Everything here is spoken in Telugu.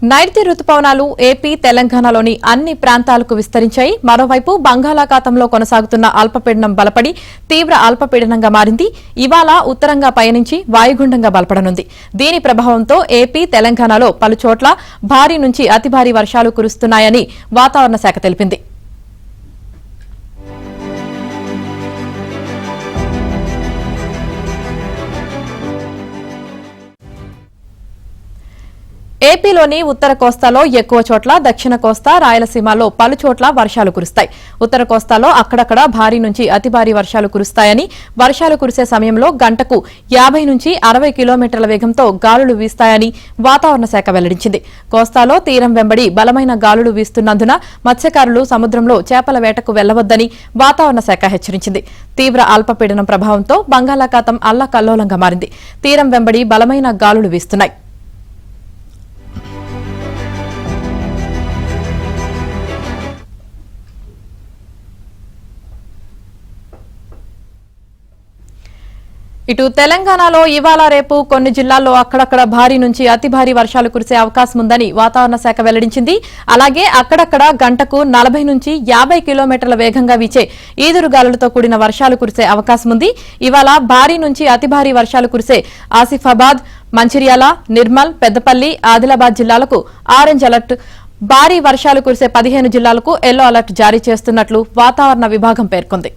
నైరుతి రుతుపవనాలు ఏపీ తెలంగాణలోని అన్ని ప్రాంతాలకు విస్తరించాయి. మరోవైపు బంగాళాఖాతంలో కొనసాగుతున్న అల్పపీడనం బలపడి తీవ్ర అల్పపీడనంగా మారింది. ఇవాళ ఉత్తరంగా పయనించి వాయుగుండంగా బలపడనుంది. దీని ప్రభావంతో ఏపీ తెలంగాణలో పలుచోట్ల భారీ నుంచి అతి భారీ వర్షాలు కురుస్తున్నాయని వాతావరణ శాఖ తెలిపింది. ఏపీలోని ఉత్తర కోస్తాలో ఎక్కువ చోట్ల, దక్షిణ కోస్తా, రాయలసీమలో పలుచోట్ల వర్షాలు కురుస్తాయి. ఉత్తర కోస్తాలో అక్కడక్కడ భారీ నుంచి అతి భారీ వర్షాలు కురుస్తాయని, వర్షాలు కురిసే సమయంలో గంటకు 50 నుంచి 60 కిలోమీటర్ల వేగంతో గాలులు వీస్తాయని వాతావరణ శాఖ వెల్లడించింది. కోస్తాలో తీరం వెంబడి బలమైన గాలులు వీస్తున్నందున మత్స్యకారులు సముద్రంలో చేపల వేటకు వెళ్లవద్దని వాతావరణ శాఖ హెచ్చరించింది. తీవ్ర అల్పపీడనం ప్రభావంతో బంగాళాఖాతం అల్లకల్లోలంగా మారింది. తీరం వెంబడి బలమైన గాలులు వీస్తున్నాయి. ఇటు తెలంగాణలో ఇవాళ రేపు కొన్ని జిల్లాల్లో అక్కడక్కడ భారీ నుంచి అతి భారీ వర్షాలు కురిసే అవకాశం ఉందని వాతావరణ శాఖ వెల్లడించింది. అలాగే అక్కడక్కడ గంటకు 40 నుంచి 50 కిలోమీటర్ల వేగంగా వీచే ఈదురుగాలులతో కూడిన వర్షాలు కురిసే అవకాశం ఉంది. ఇవాళ భారీ నుంచి అతి భారీ వర్షాలు కురిసే ఆసిఫాబాద్, మంచిర్యాల, నిర్మల్, పెద్దపల్లి, ఆదిలాబాద్ జిల్లాలకు ఆరెంజ్ అలర్ట్, భారీ వర్షాలు కురిసే 15 జిల్లాలకు ఎల్లో అలర్ట్ జారీ చేస్తున్నట్లు వాతావరణ విభాగం పేర్కొంది.